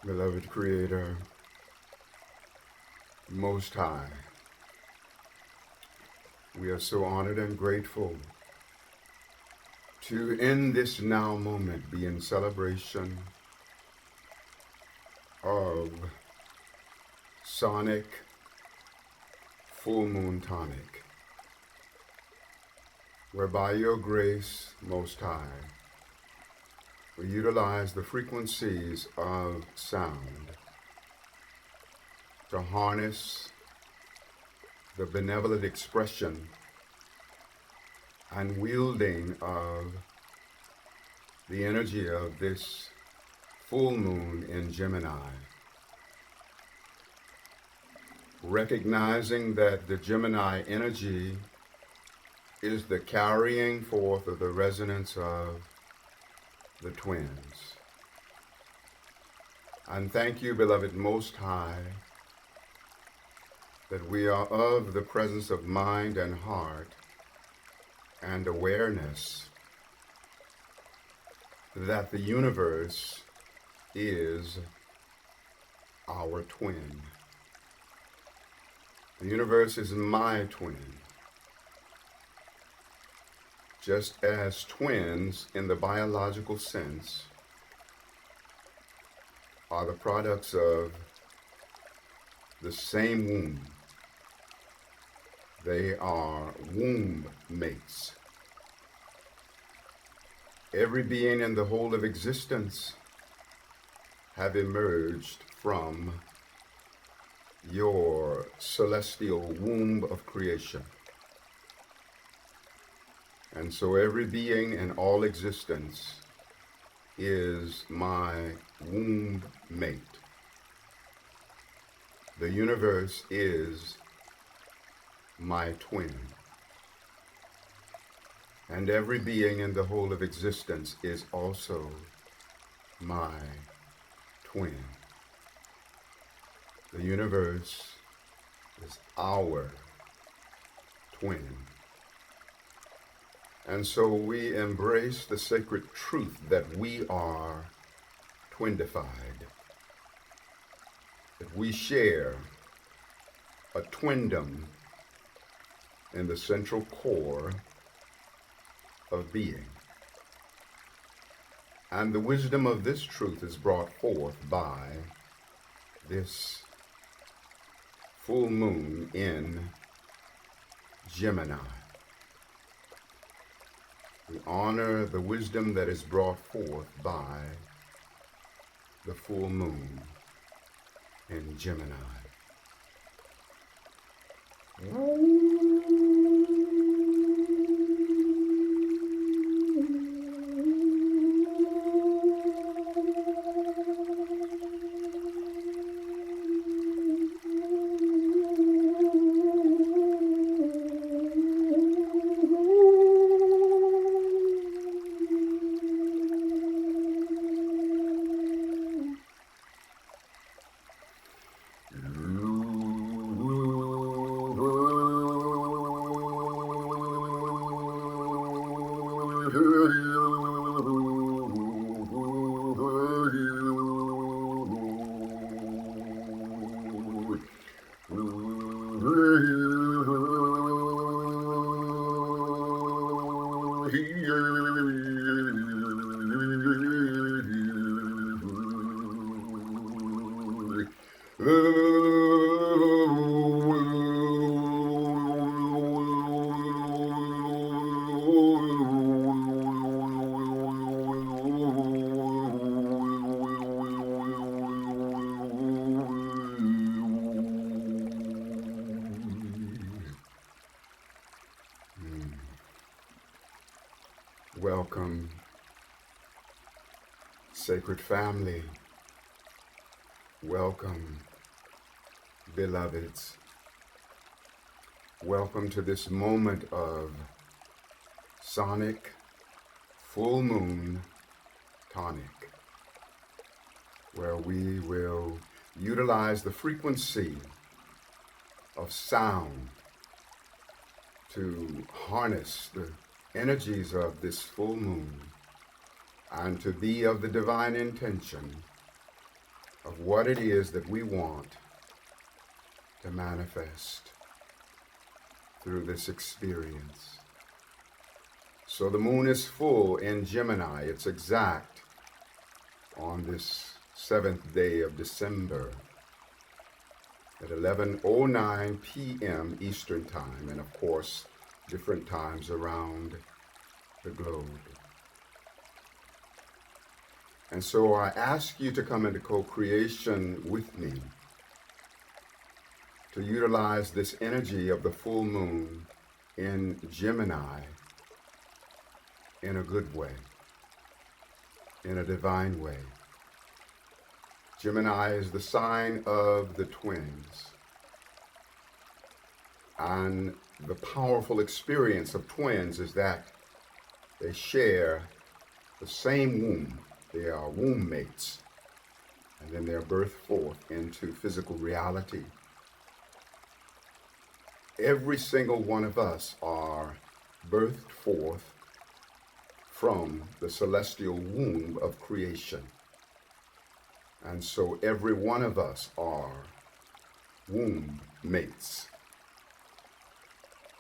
Beloved Creator, Most High, we are so honored and grateful to, in this now moment, be in celebration of Sonic Full Moon Tonic, where by your grace, Most High, we utilize the frequencies of sound to harness the benevolent expression and wielding of the energy of this full moon in Gemini. Recognizing that the Gemini energy is the carrying forth of the resonance of the twins. And thank you, beloved Most High, that we are of the presence of mind and heart and awareness that the universe is our twin. The universe is my twin. Just as twins, in the biological sense, are the products of the same womb. They are womb mates. Every being in the whole of existence have emerged from your celestial womb of creation. And so every being in all existence is my womb mate. The universe is my twin. And every being in the whole of existence is also my twin. The universe is our twin. And so we embrace the sacred truth that we are twindified, that we share a twindom in the central core of being. And the wisdom of this truth is brought forth by this full moon in Gemini. We honor the wisdom that is brought forth by the full moon in Gemini. Welcome, sacred family. Welcome, beloveds. Welcome to this moment of Sonic Full Moon Tonic, where we will utilize the frequency of sound to harness the energies of this full moon and to be of the divine intention of what it is that we want to manifest through this experience. So the moon is full in Gemini. It's exact on this 7th day of December at 11:09 p.m. Eastern Time, and of course, different times around the globe. And so I ask you to come into co-creation with me to utilize this energy of the full moon in Gemini in a good way, in a divine way. Gemini is the sign of the twins. And the powerful experience of twins is that they share the same womb. They are womb mates. And then they're birthed forth into physical reality. Every single one of us are birthed forth from the celestial womb of creation. And so every one of us are womb mates.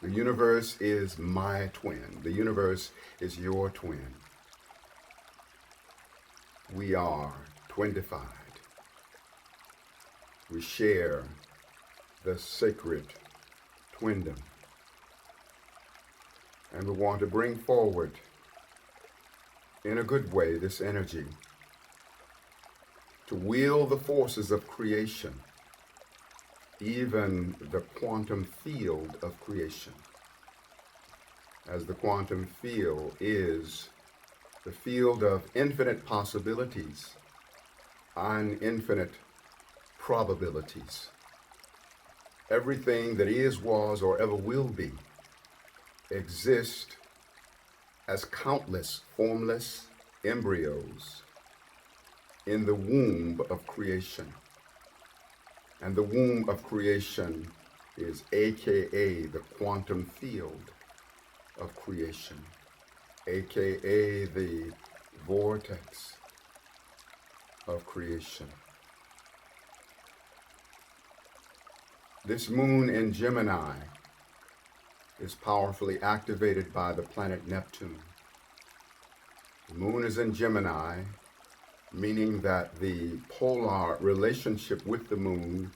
The universe is my twin. The universe is your twin. We are twinified. We share the sacred twindom. And we want to bring forward, in a good way, this energy to wield the forces of creation, even the quantum field of creation, as the quantum field is the field of infinite possibilities and infinite probabilities. Everything that is, was, or ever will be exists as countless formless embryos in the womb of creation. And the womb of creation is AKA the quantum field of creation, AKA the vortex of creation. This moon in Gemini is powerfully activated by the planet Neptune. The moon is in Gemini, meaning that the polar relationship with the moon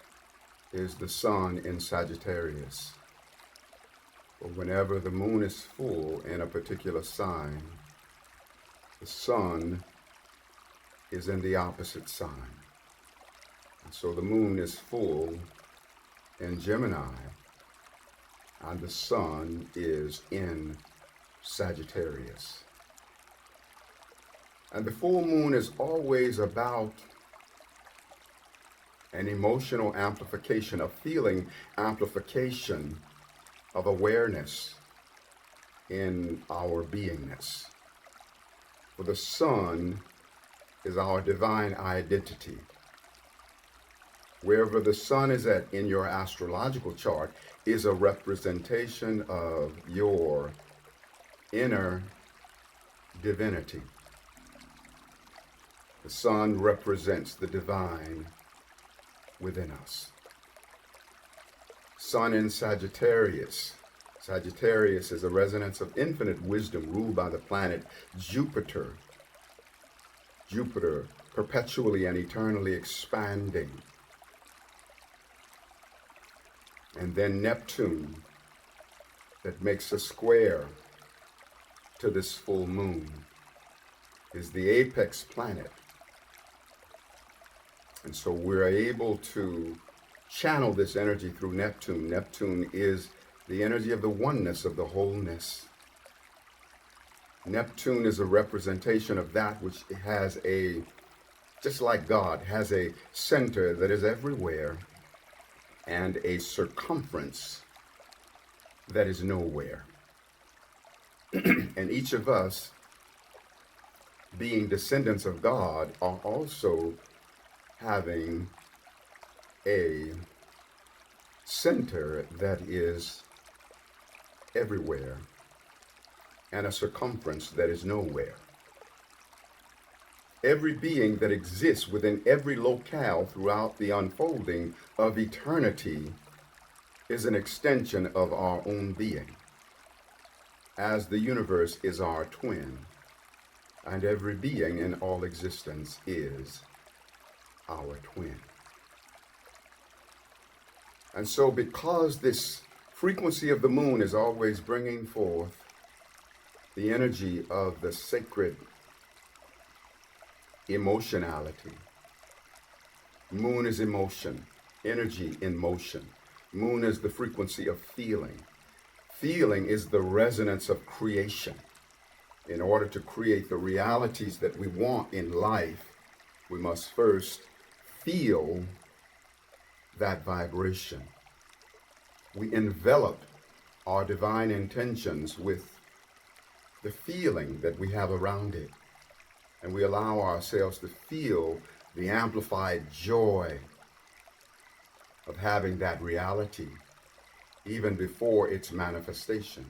is the sun in Sagittarius. But whenever the moon is full in a particular sign, the sun is in the opposite sign. And so the moon is full in Gemini, and the sun is in Sagittarius. And the full moon is always about an emotional amplification, a feeling amplification of awareness in our beingness. For the sun is our divine identity. Wherever the sun is at in your astrological chart is a representation of your inner divinity. The sun represents the divine within us. Sun in Sagittarius. Sagittarius is a resonance of infinite wisdom ruled by the planet Jupiter. Jupiter, perpetually and eternally expanding. And then Neptune, that makes a square to this full moon, is the apex planet. And so we're able to channel this energy through Neptune. Neptune is the energy of the oneness, of the wholeness. Neptune is a representation of that which has a, just like God, has a center that is everywhere and a circumference that is nowhere. And each of us, being descendants of God, are also having a center that is everywhere and a circumference that is nowhere. Every being that exists within every locale throughout the unfolding of eternity is an extension of our own being, as the universe is our twin, and every being in all existence is our twin. And so because this frequency of the moon is always bringing forth the energy of the sacred emotionality. Moon is emotion, energy in motion. Moon is the frequency of feeling. Feeling is the resonance of creation. In order to create the realities that we want in life, we must first feel that vibration. We envelop our divine intentions with the feeling that we have around it. And we allow ourselves to feel the amplified joy of having that reality, even before its manifestation.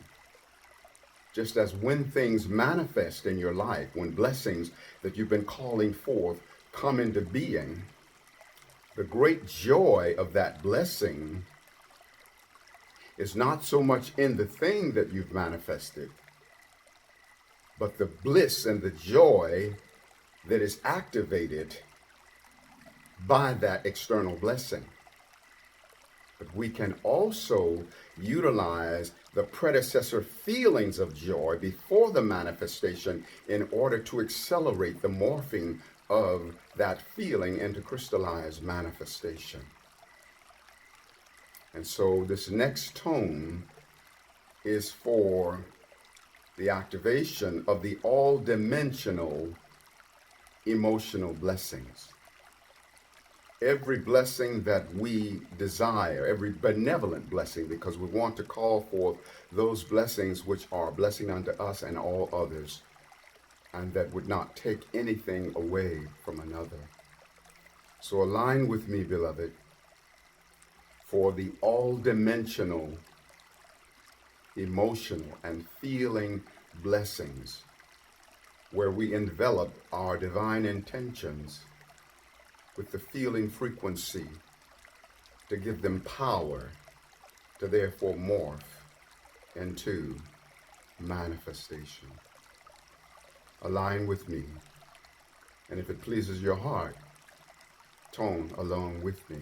Just as when things manifest in your life, when blessings that you've been calling forth come into being, the great joy of that blessing is not so much in the thing that you've manifested, but the bliss and the joy that is activated by that external blessing. But we can also utilize the predecessor feelings of joy before the manifestation in order to accelerate the morphing of that feeling into crystallized manifestation. And so this next tone is for the activation of the all-dimensional emotional blessings. Every blessing that we desire, every benevolent blessing, because we want to call forth those blessings which are a blessing unto us and all others, and that would not take anything away from another. So align with me, beloved, for the all-dimensional emotional and feeling blessings, where we envelop our divine intentions with the feeling frequency to give them power to therefore morph into manifestation. Align with me, and if it pleases your heart, tone along with me.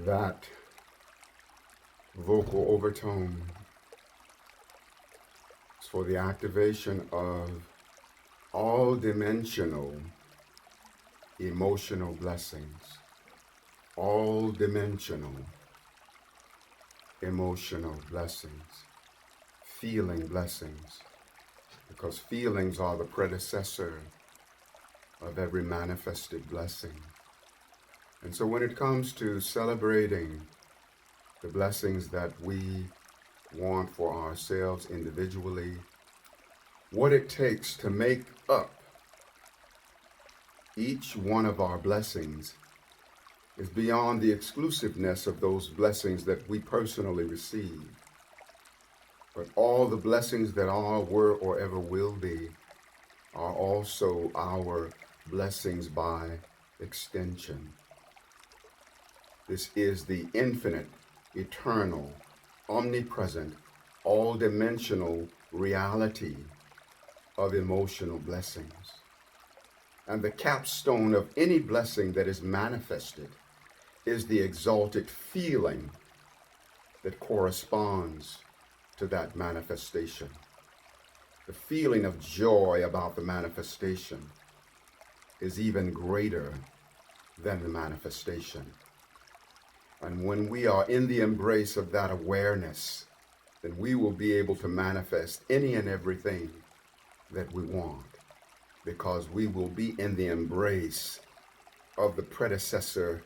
That vocal overtone is for the activation of all dimensional emotional blessings, all dimensional emotional blessings, feeling blessings, because feelings are the predecessor of every manifested blessing. And so when it comes to celebrating the blessings that we want for ourselves individually, what it takes to make up each one of our blessings is beyond the exclusiveness of those blessings that we personally receive. But all the blessings that are, were, or ever will be are also our blessings by extension. This is the infinite, eternal, omnipresent, all-dimensional reality of emotional blessings. And the capstone of any blessing that is manifested is the exalted feeling that corresponds to that manifestation. The feeling of joy about the manifestation is even greater than the manifestation. And when we are in the embrace of that awareness, then we will be able to manifest any and everything that we want, because we will be in the embrace of the predecessor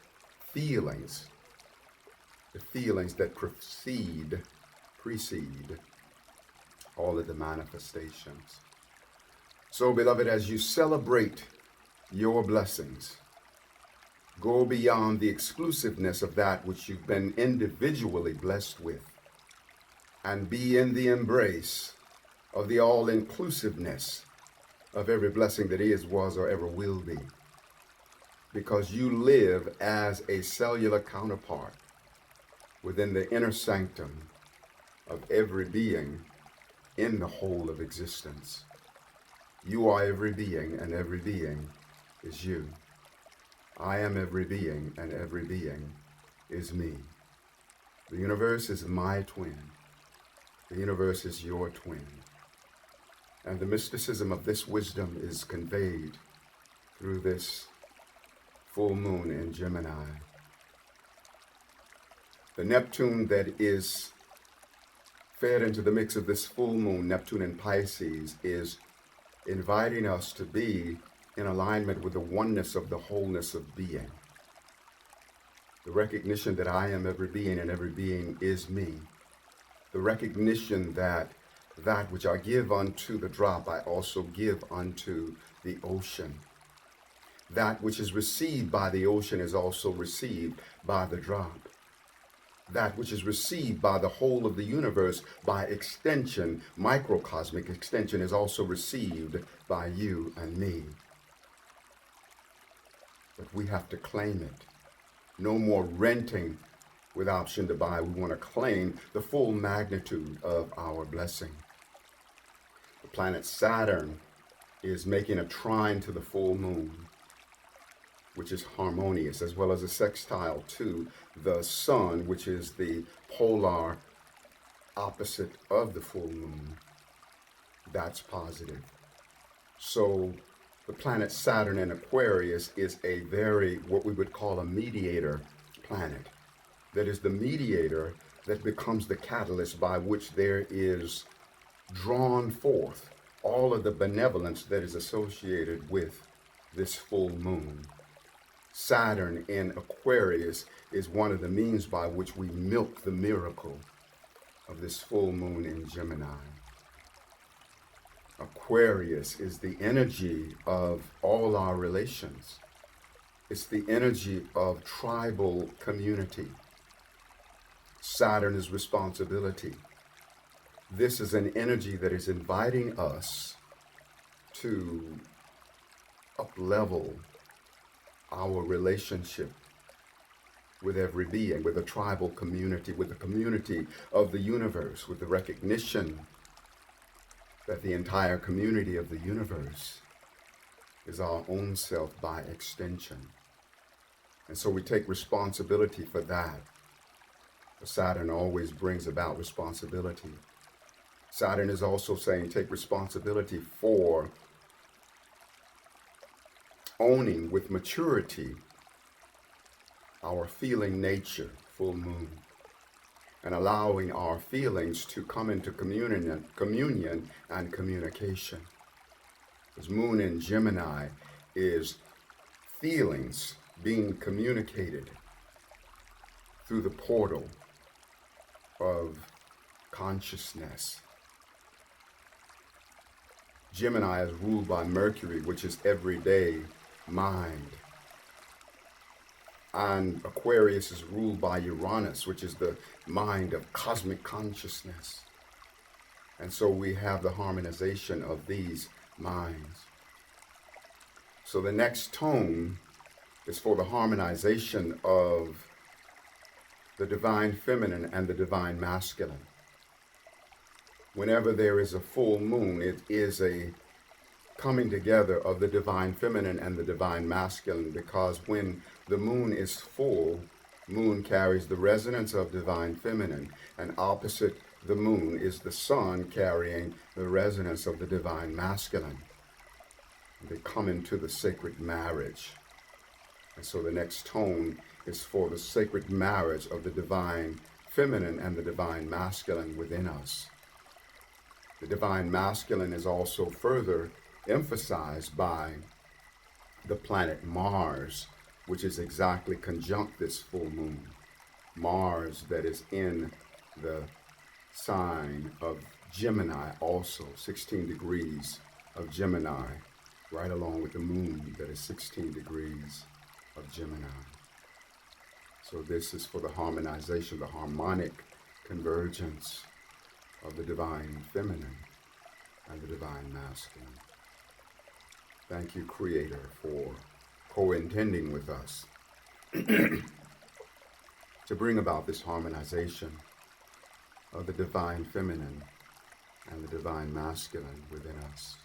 feelings, the feelings that precede all of the manifestations. So, beloved, as you celebrate your blessings, go beyond the exclusiveness of that which you've been individually blessed with, and be in the embrace of the all-inclusiveness of every blessing that is, was, or ever will be. Because you live as a cellular counterpart within the inner sanctum of every being in the whole of existence. You are every being, and every being is you. I am every being, and every being is me. The universe is my twin. The universe is your twin. And the mysticism of this wisdom is conveyed through this full moon in Gemini. The Neptune that is fed into the mix of this full moon, Neptune in Pisces, is inviting us to be in alignment with the oneness of the wholeness of being. The recognition that I am every being and every being is me. The recognition that that which I give unto the drop, I also give unto the ocean. That which is received by the ocean is also received by the drop. That which is received by the whole of the universe by extension, microcosmic extension, is also received by you and me. But we have to claim it. No more renting with option to buy. We want to claim the full magnitude of our blessing. The planet Saturn is making a trine to the full moon, which is harmonious, as well as a sextile to the sun, which is the polar opposite of the full moon. That's positive. So the planet Saturn in Aquarius is a very, what we would call a mediator planet. That is the mediator that becomes the catalyst by which there is drawn forth all of the benevolence that is associated with this full moon. Saturn in Aquarius is one of the means by which we milk the miracle of this full moon in Gemini. Aquarius is the energy of all our relations. It's the energy of tribal community. Saturn is responsibility. This is an energy that is inviting us to up-level our relationship with every being, with a tribal community, with the community of the universe, with the recognition that the entire community of the universe is our own self by extension. And so we take responsibility for that. Saturn always brings about responsibility. Saturn is also saying take responsibility for owning with maturity our feeling nature, full moon, and allowing our feelings to come into communion and communication. Because moon in Gemini is feelings being communicated through the portal of consciousness. Gemini is ruled by Mercury, which is everyday mind. And Aquarius is ruled by Uranus, which is the mind of cosmic consciousness. And so we have the harmonization of these minds. So the next tone is for the harmonization of the divine feminine and the divine masculine. Whenever there is a full moon, it is a coming together of the divine feminine and the divine masculine, because when the moon is full, moon carries the resonance of divine feminine, and opposite the moon is the sun carrying the resonance of the divine masculine. They come into the sacred marriage. And so the next tone is for the sacred marriage of the divine feminine and the divine masculine within us. The divine masculine is also further emphasized by the planet Mars, which is exactly conjunct this full moon. Mars that is in the sign of Gemini, also 16 degrees of Gemini, right along with the moon that is 16 degrees of Gemini. So this is for the harmonization, the harmonic convergence of the divine feminine and the divine masculine. Thank you, Creator, for co-intending with us to bring about this harmonization of the divine feminine and the divine masculine within us.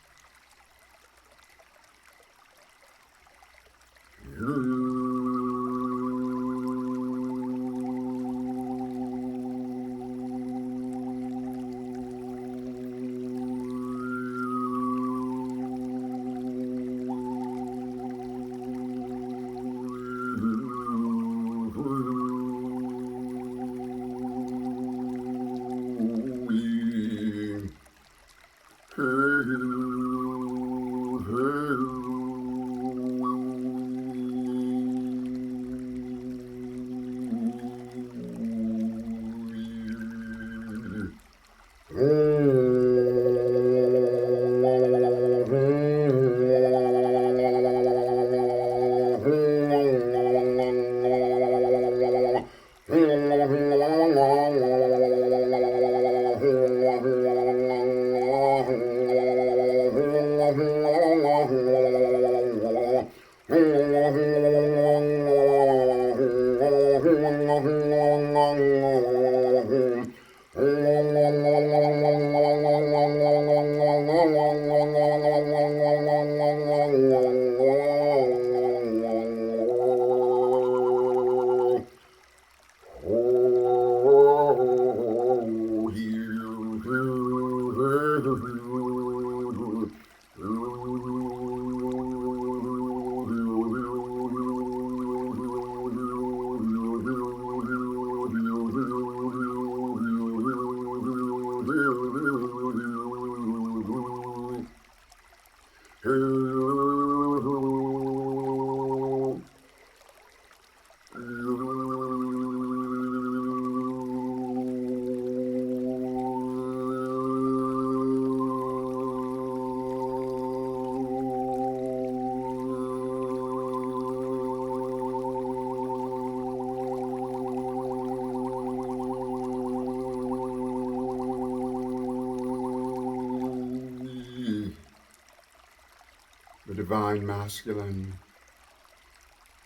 The divine masculine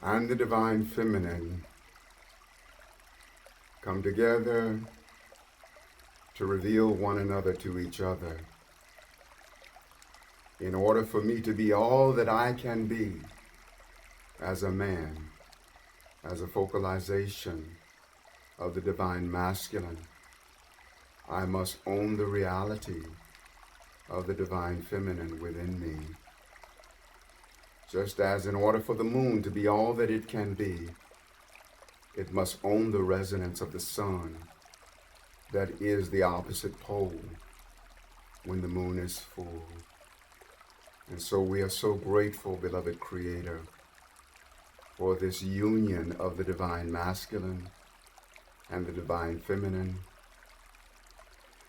and the divine feminine come together to reveal one another to each other. In order for me to be all that I can be as a man, as a focalization of the divine masculine, I must own the reality of the divine feminine within me. Just as in order for the moon to be all that it can be, it must own the resonance of the sun that is the opposite pole when the moon is full. And so we are so grateful, beloved Creator, for this union of the divine masculine and the divine feminine.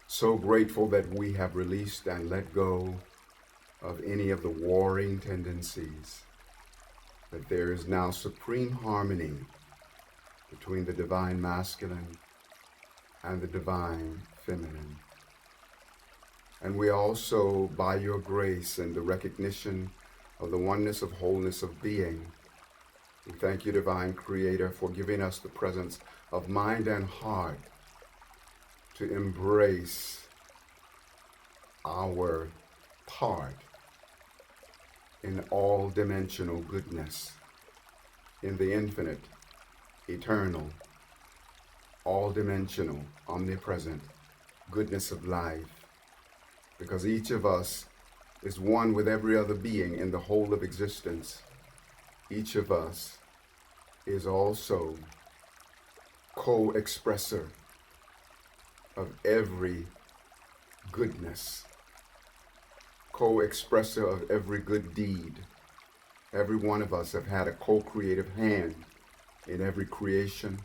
So grateful that we have released and let go of any of the warring tendencies, that there is now supreme harmony between the divine masculine and the divine feminine. And we also, by your grace and the recognition of the oneness of wholeness of being, we thank you, divine Creator, for giving us the presence of mind and heart to embrace our part in all dimensional goodness, in the infinite, eternal, all dimensional, omnipresent goodness of life. Because each of us is one with every other being in the whole of existence. Each of us is also co-expressor of every goodness, co-expressor of every good deed. Every one of us have had a co-creative hand in every creation,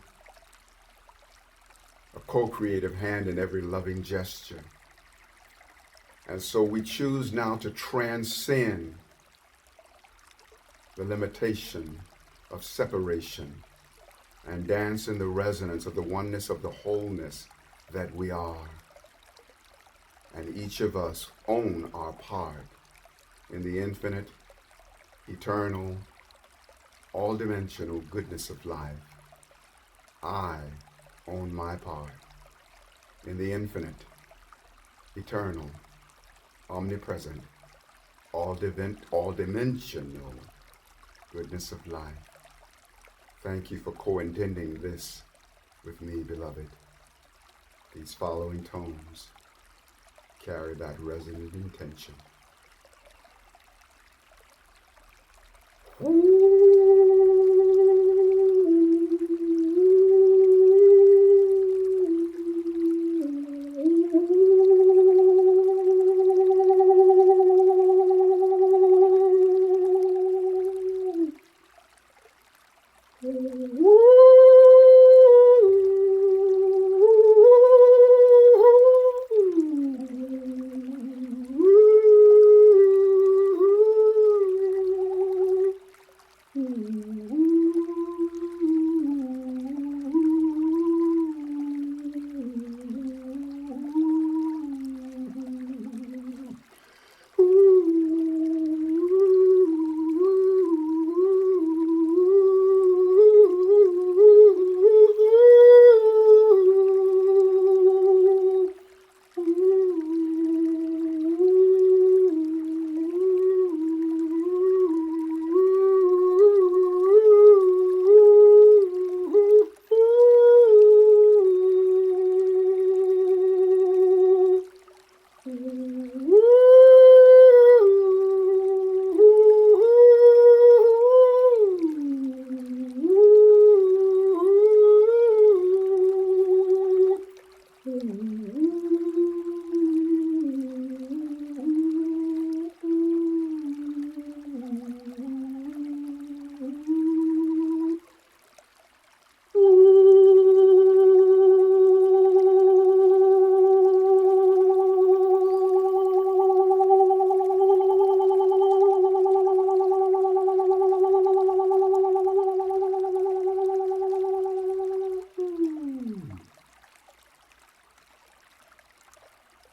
a co-creative hand in every loving gesture. And so we choose now to transcend the limitation of separation and dance in the resonance of the oneness of the wholeness that we are. And each of us own our part in the infinite, eternal, all-dimensional goodness of life. I own my part in the infinite, eternal, omnipresent, all-dimensional goodness of life. Thank you for co-intending this with me, beloved. These following tones carry that resonant intention.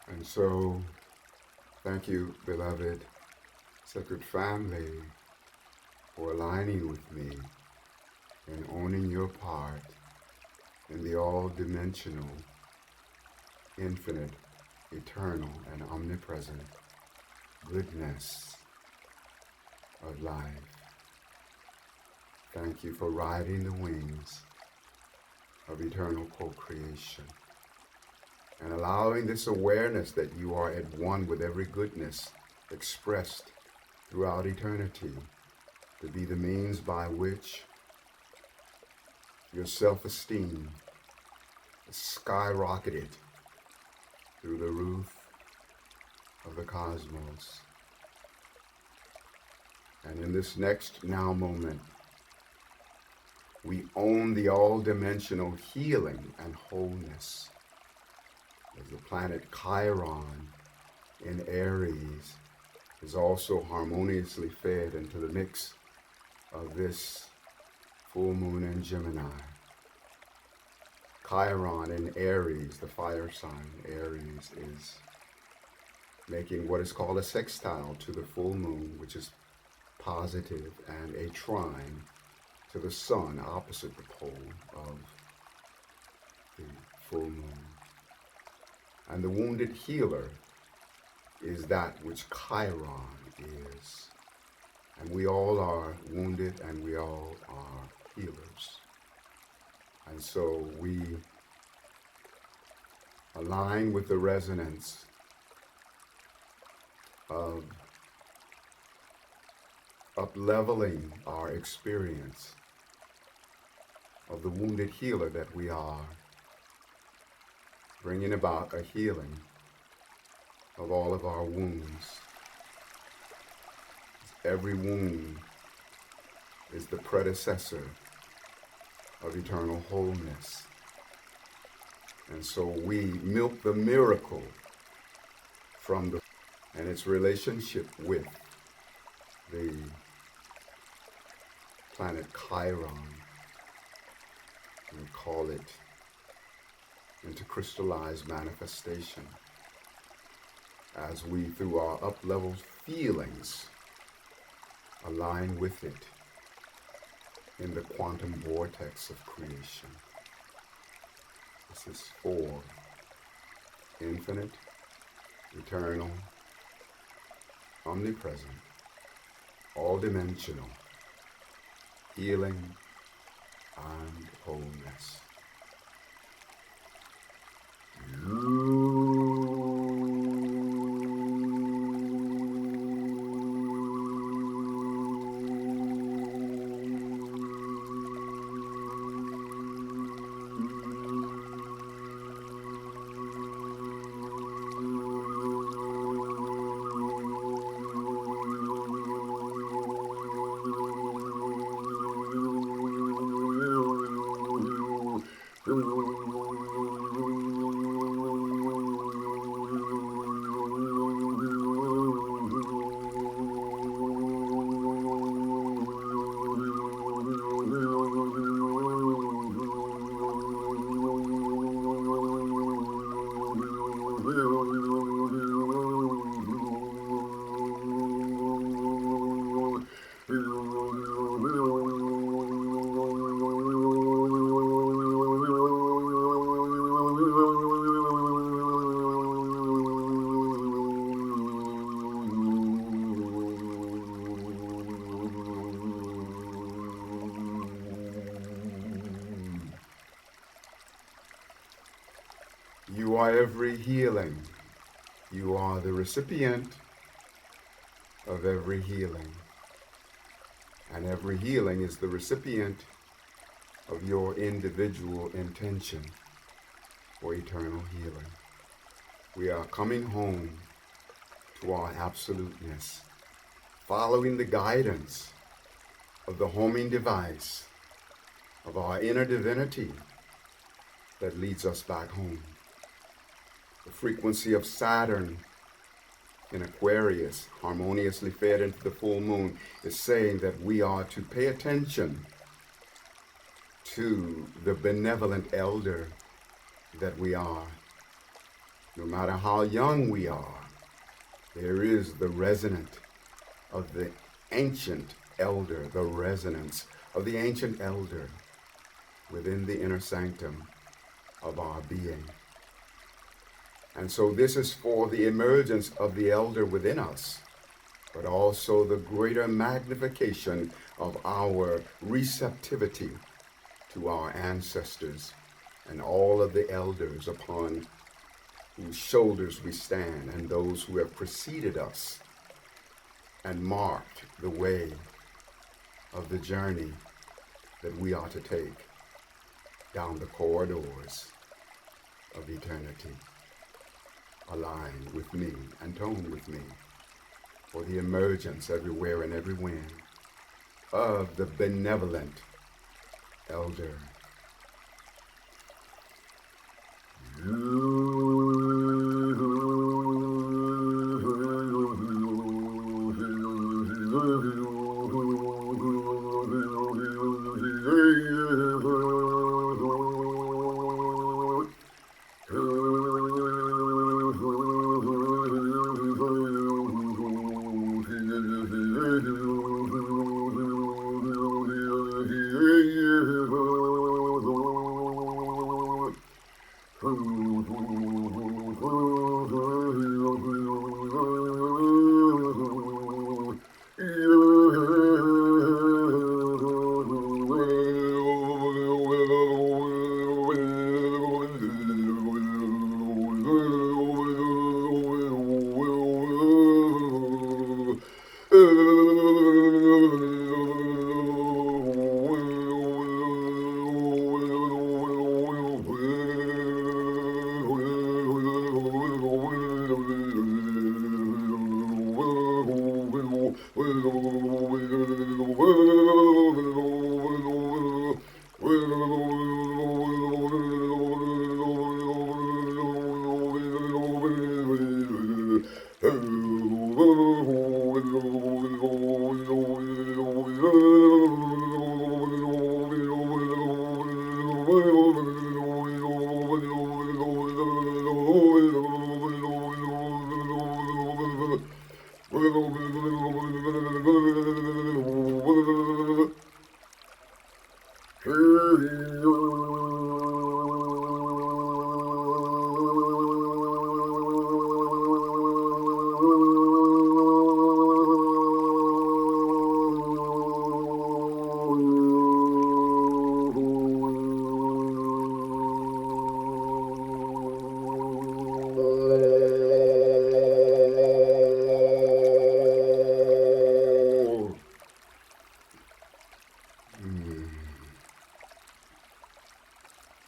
And so, thank you, beloved sacred family, for aligning with me and owning your part in the all-dimensional, infinite, eternal, and omnipresent goodness of life. Thank you for riding the wings of eternal co-creation and allowing this awareness that you are at one with every goodness expressed throughout eternity to be the means by which your self-esteem is skyrocketed through the roof of the cosmos. And in this next now moment, we own the all-dimensional healing and wholeness as the planet Chiron in Aries is also harmoniously fed into the mix of this full moon in Gemini. Chiron in Aries, the fire sign Aries, is making what is called a sextile to the full moon, which is positive, and a trine to the sun, opposite the pole of the full moon. And the wounded healer is that which Chiron is. And we all are wounded and we all are healers. And so we align with the resonance of up-leveling our experience of the wounded healer that we are, bringing about a healing of all of our wounds. Every wound is the predecessor of eternal wholeness. And so we milk the miracle from the and its relationship with the planet Chiron. We call it into crystallized manifestation as we, through our up-leveled feelings, align with it in the quantum vortex of creation. This is for infinite, eternal, omnipresent, all-dimensional healing and wholeness. You are every healing. You are the recipient of every healing. And every healing is the recipient of your individual intention for eternal healing. We are coming home to our absoluteness, following the guidance of the homing device of our inner divinity that leads us back home. The frequency of Saturn in Aquarius, harmoniously fed into the full moon, is saying that we are to pay attention to the benevolent elder that we are. No matter how young we are, there is the resonance of the ancient elder, the resonance of the ancient elder within the inner sanctum of our being. And so this is for the emergence of the elder within us, but also the greater magnification of our receptivity to our ancestors and all of the elders upon whose shoulders we stand, and those who have preceded us and marked the way of the journey that we are to take down the corridors of eternity. Align with me and tone with me for the emergence everywhere and every when of the benevolent elder.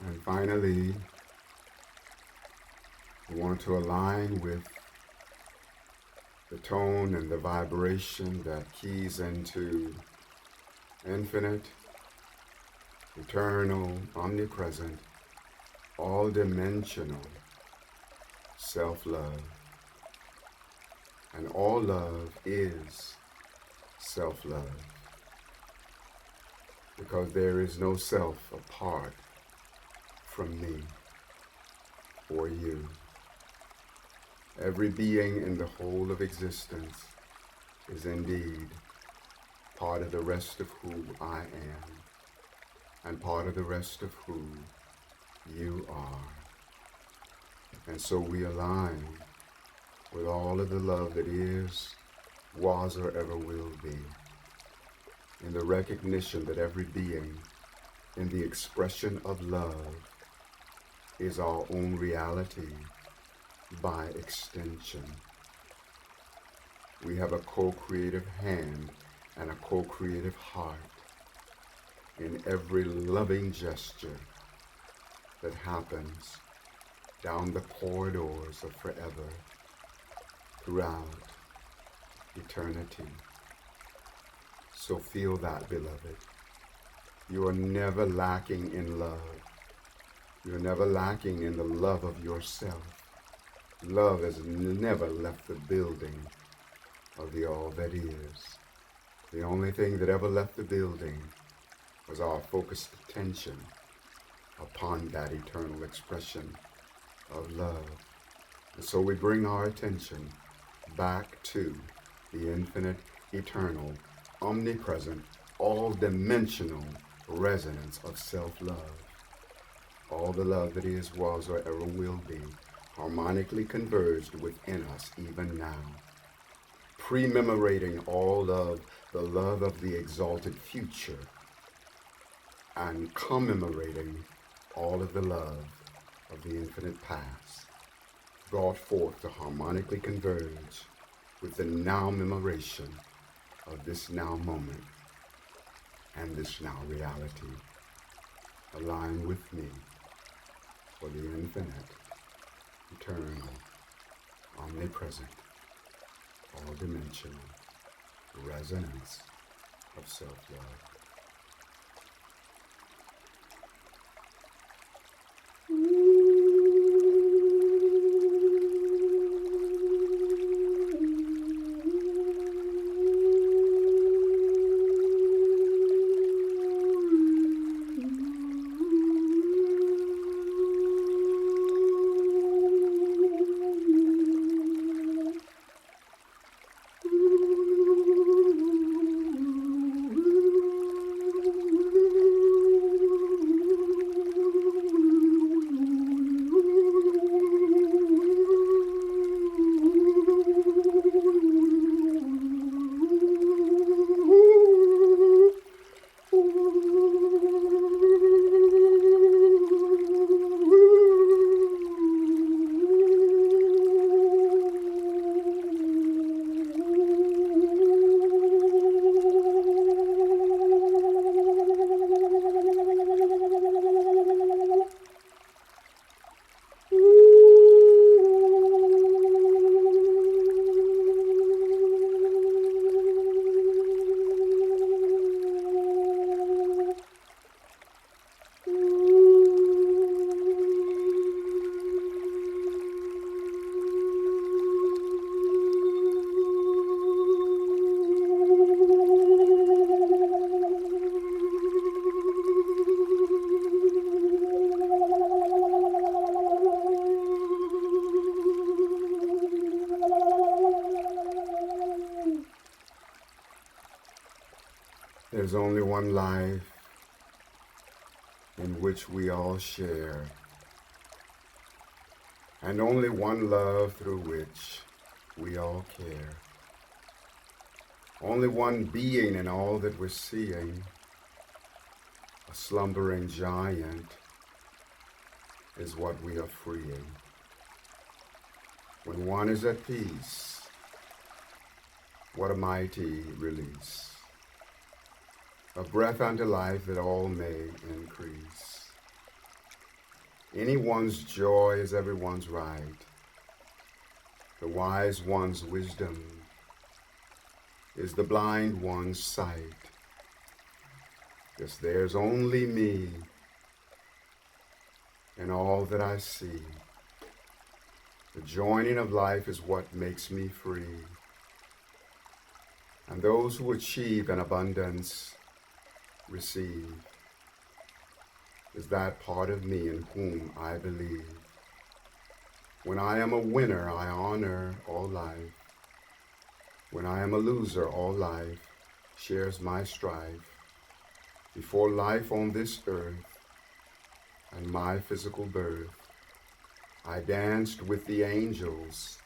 And finally, we want to align with the tone and the vibration that keys into infinite, eternal, omnipresent, all-dimensional self-love. And all love is self-love, because there is no self apart from me or you. Every being in the whole of existence is indeed part of the rest of who I am, and part of the rest of who you are. And so we align with all of the love that is, was, or ever will be, in the recognition that every being in the expression of love is our own reality by extension. We have a co-creative hand and a co-creative heart in every loving gesture that happens down the corridors of forever throughout eternity. So feel that, beloved. You are never lacking in love. You're never lacking in the love of yourself. Love has never left the building of the all that is. The only thing that ever left the building was our focused attention upon that eternal expression of love. And so we bring our attention back to the infinite, eternal, omnipresent, all-dimensional resonance of self-love. All the love that is, was, or ever will be, harmonically converged within us even now, pre-memorating all of the love of the exalted future and commemorating all of the love of the infinite past, brought forth to harmonically converge with the now memoration of this now moment and this now reality. Align with me for the infinite, eternal, omnipresent, all-dimensional resonance of self-love. There's only one life in which we all share, and only one love through which we all care. Only one being in all that we're seeing, a slumbering giant, is what we are freeing. When one is at peace, what a mighty release. A breath unto life that all may increase. Anyone's joy is everyone's right. The wise one's wisdom is the blind one's sight. Yes, there's only me in all that I see. The joining of life is what makes me free. And those who achieve an abundance receive is that part of me in whom I believe. When I am a winner, I honor all life. When I am a loser, all life shares my strife. Before life on this earth and my physical birth, I danced with the angels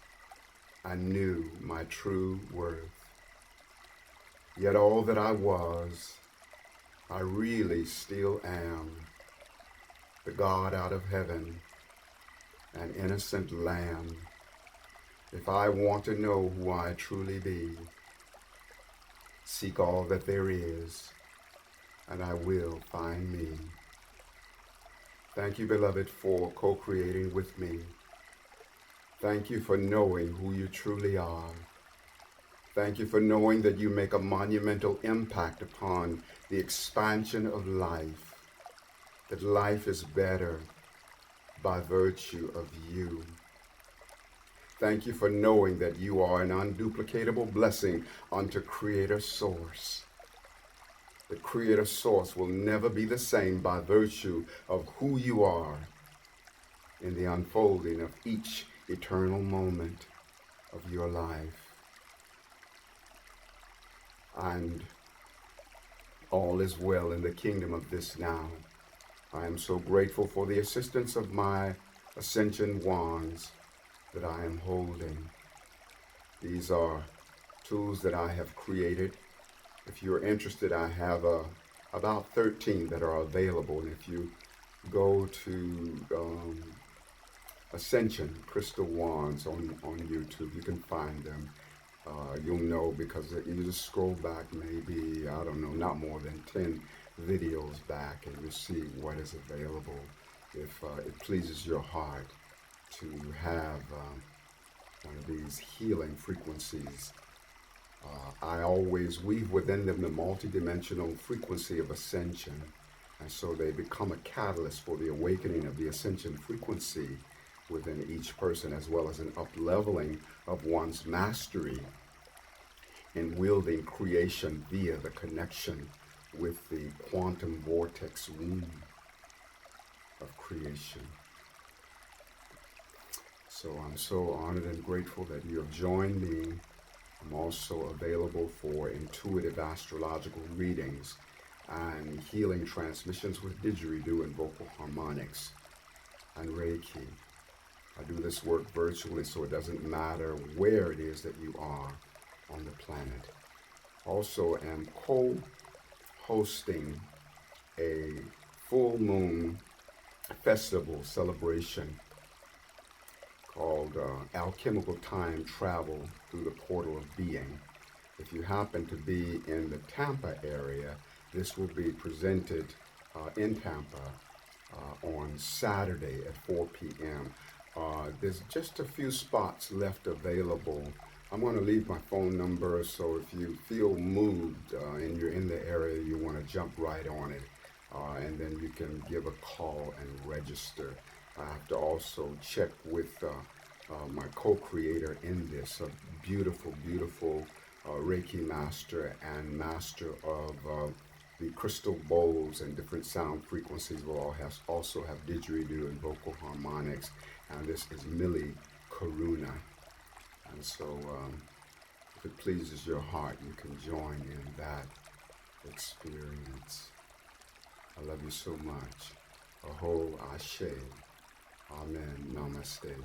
and knew my true worth. Yet all that I was, I really still am, the God out of heaven, an innocent lamb. If I want to know who I truly be, seek all that there is, and I will find me. Thank you, beloved, for co-creating with me. Thank you for knowing who you truly are. Thank you for knowing that you make a monumental impact upon the expansion of life, that life is better by virtue of you. Thank you for knowing that you are an unduplicatable blessing unto Creator Source. The Creator Source will never be the same by virtue of who you are in the unfolding of each eternal moment of your life. And all is well in the kingdom of this now. I am so grateful for the assistance of my ascension wands that I am holding. These are tools that I have created. If you're interested, I have about 13 that are available. And if you go to Ascension Crystal Wands on YouTube, you can find them. You'll know because you just scroll back maybe, I don't know, not more than 10 videos back, and you'll see what is available if it pleases your heart to have one of these healing frequencies. I always weave within them the multidimensional frequency of ascension, and so they become a catalyst for the awakening of the ascension frequency within each person, as well as an up-leveling of one's mastery in wielding creation via the connection with the quantum vortex womb of creation. So I'm so honored and grateful that you have joined me. I'm also available for intuitive astrological readings and healing transmissions with didgeridoo and vocal harmonics and Reiki. I do this work virtually, so it doesn't matter where it is that you are on the planet. Also am co-hosting a full moon festival celebration called Alchemical Time Travel Through the Portal of Being. If you happen to be in the Tampa area, this will be presented in Tampa on Saturday at 4 p.m. There's just a few spots left available. I'm going to leave my phone number, so if you feel moved and you're in the area, you want to jump right on it, and then you can give a call and register. I have to also check with my co-creator in this, a beautiful, beautiful Reiki master and master of the crystal bowls and different sound frequencies. Will also have didgeridoo and vocal harmonics. And this is Millie Karuna. And so if it pleases your heart, you can join in that experience. I love you so much. Aho Ashe. Amen. Namaste.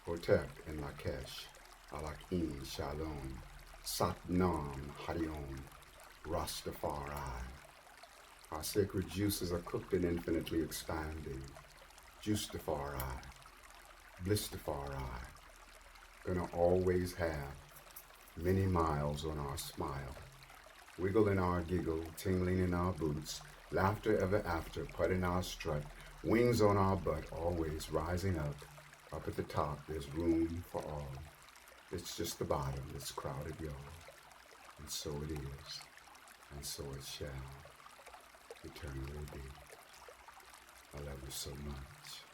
Hotep and Lakesh. Alakim Shalom. Satnam Hariom. Rastafari. Our sacred juices are cooked and infinitely expanding. Juicefari. Blissfari. Gonna always have many miles on our smile. Wiggle in our giggle, tingling in our boots. Laughter ever after, put in our strut. Wings on our butt, always rising up. Up at the top, there's room for all. It's just the bottom that's crowded, y'all. And so it is. And so it shall eternally be. I love you so much.